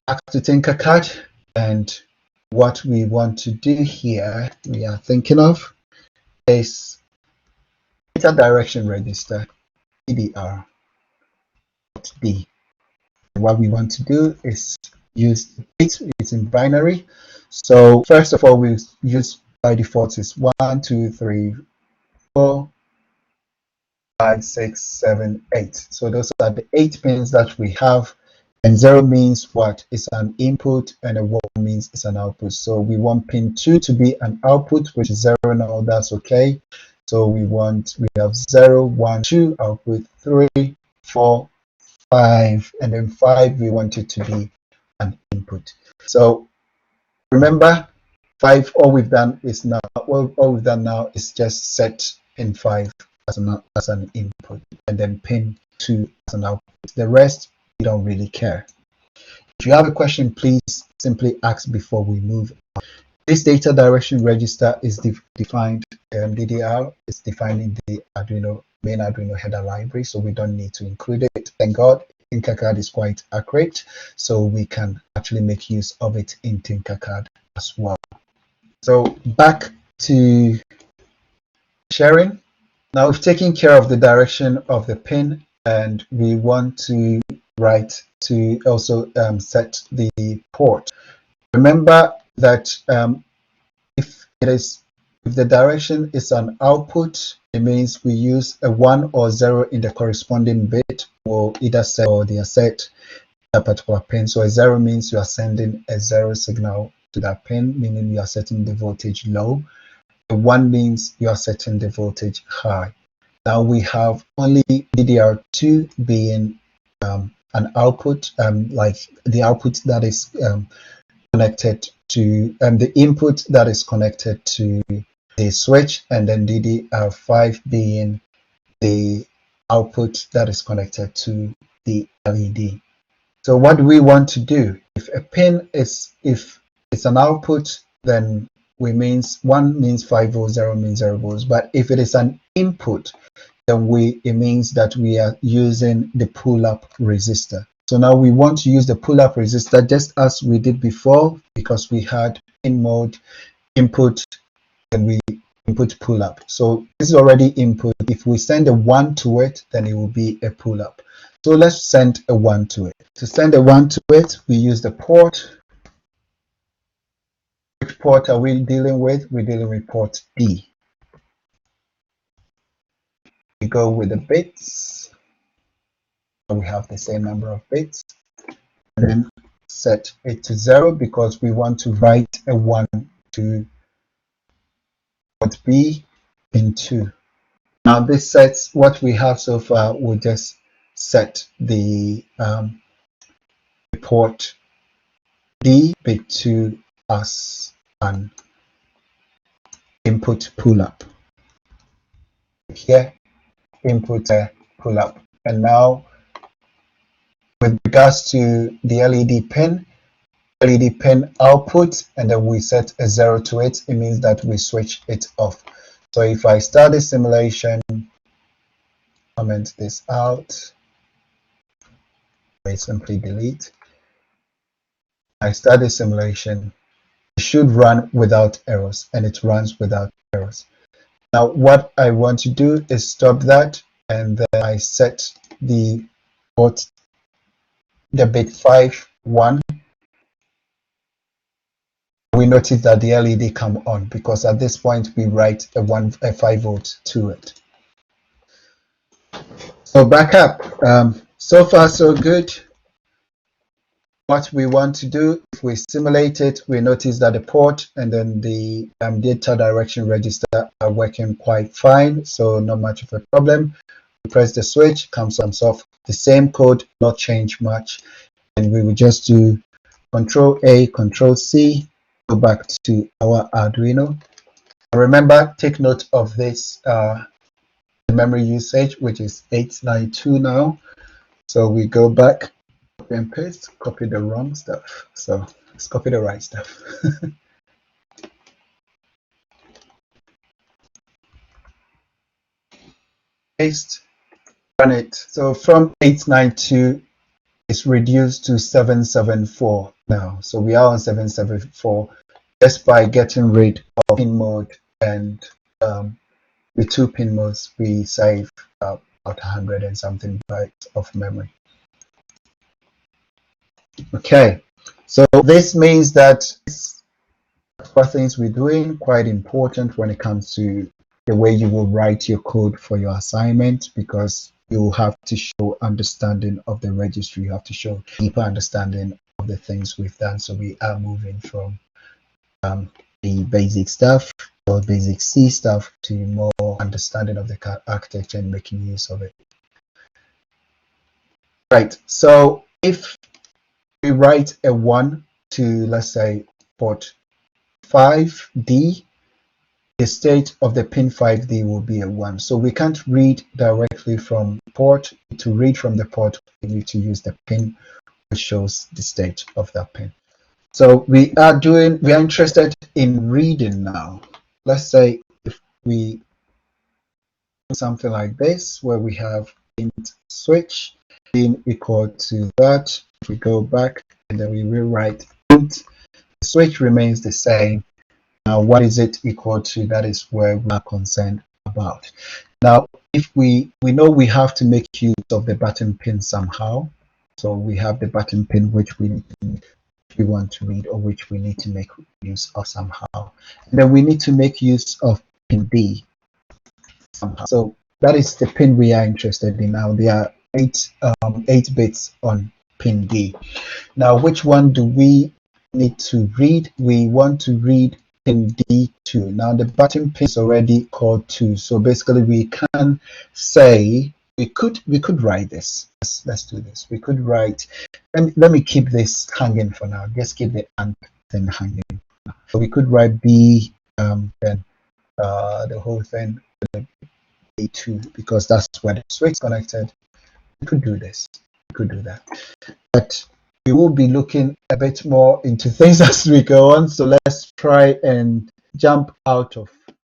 back to Tinkercad, and what we want to do here, we are thinking of, is data direction register DDR. D. What we want to do is use the bits. It's in binary. So first of all, we use by default is 1, 2, 3, 4, 5, 6, 7, 8. So those are the 8 pins that we have. And 0 means what? It's an input, and a 1 means it's an output. So we want pin 2 to be an output, which is 0 now. That's okay. So we have 0, 1, 2 output, 3, 4, 5, and then 5 we want it to be an input. So remember, 5, all we've done is now, all we've done now is just set pin 5 as an input, and then pin 2 as an output. The rest we don't really care. If you have a question, please simply ask before we move on. This data direction register is defined, DDR is defined in the Arduino main Arduino header library, so we don't need to include it. Thank God, Tinkercad is quite accurate, so we can actually make use of it in Tinkercad as well. So back to sharing. Now we've taken care of the direction of the pin, and we want to write to also set the port. Remember that if the direction is an output, it means we use a 1 or 0 in the corresponding bit, or either set or they are set that particular pin. So a 0 means you are sending a 0 signal to that pin, meaning you are setting the voltage low. A 1 means you are setting the voltage high. Now we have only DDR2 being an output, like the output that is connected to the input that is connected to the switch, and then DDR5 being the output that is connected to the LED. So what do we want to do? If a pin if it's an output, then one means 5 volts, 0 means 0 volts. But if it is an input, then it means that we are using the pull-up resistor. So now we want to use the pull-up resistor just as we did before, because we had in mode input and we input pull-up. So this is already input. If we send a 1 to it, then it will be a pull-up. So let's send a 1 to it. To send a 1 to it, we use the port. Which port are we dealing with? We're dealing with port D. We go with the bits. We have the same number of bits. And then set it to 0 because we want to write a 1 to port B in 2. Now this sets what we have so far. We'll just set the port D bit 2 as an input pull-up. Here, input pull-up. And now, with regards to the LED pin output, and then we set a 0 to it, it means that we switch it off. So if I start the simulation, comment this out, I simply delete. I start the simulation, it should run without errors, and it runs without errors. Now what I want to do is stop that, and then I set the port, the bit 5, 1. We notice that the LED come on because at this point we write a 5 volt to it. So back up. So far so good. What we want to do, if we simulate it, we notice that the port and then the data direction register are working quite fine, so not much of a problem. We press the switch, comes off. The same code, not change much, and we will just do Control A, Control C, go back to our Arduino. Remember, take note of this memory usage, which is 892 now. So we go back, copy and paste, copy the wrong stuff. So let's copy the right stuff. Paste, run it. So from 892, it's reduced to 774. now. So we are on 774. Just by getting rid of pin mode and the 2 pin modes, we save about 100 and something bytes of memory. Okay, so this means that what things we're doing quite important when it comes to the way you will write your code for your assignment, because you have to show understanding of the registry. You have to show deeper understanding of the things we've done. So we are moving from the basic stuff or basic C stuff to more understanding of the architecture and making use of it. Right, so if we write a 1 to, let's say, port 5D, the state of the pin 5D will be a 1. So we can't read directly from port. To read from the port, we need to use the pin which shows the state of that pin. So we are interested in reading now. Let's say if we do something like this, where we have int switch being equal to that. If we go back and then we rewrite int, the switch remains the same. Now, what is it equal to? That is where we are concerned about. Now, if we know we have to make use of the button pin somehow. So we have the button pin which we want to read, or which we need to make use of somehow. And then we need to make use of pin D somehow. So that is the pin we are interested in now. There are 8 bits on pin D. Now, which one do we need to read? We want to read pin D2. Now the button pin is already called 2, so basically we can say we could write this. Let's do this. We could write. Let me keep this hanging for now. Just keep the and thing hanging. So we could write B, then the whole thing D2, because that's where the switch is connected. We could do this. We could do that, but we will be looking a bit more into things as we go on. So let's try and jump out of